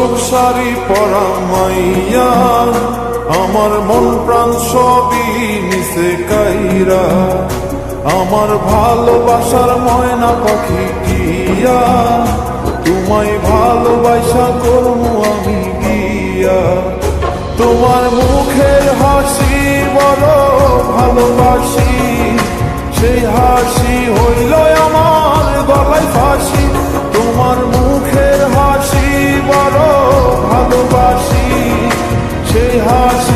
চোখ শাড়ি পরা মাইয়া, আমার মন প্রাণ সবই নিচে কাইরা, আমার ভালোবাসার ময়না পাখি টিয়া, তোমায় ভালোবাসা করবো আমি গিয়া। তোমার মুখের হাসি বড় ভালোবাসি, সেই হাসি হইল আমার গলায় ফাঁসি। তোমার মুখের হাসি বড় ভালোবাসি, সেই হাসি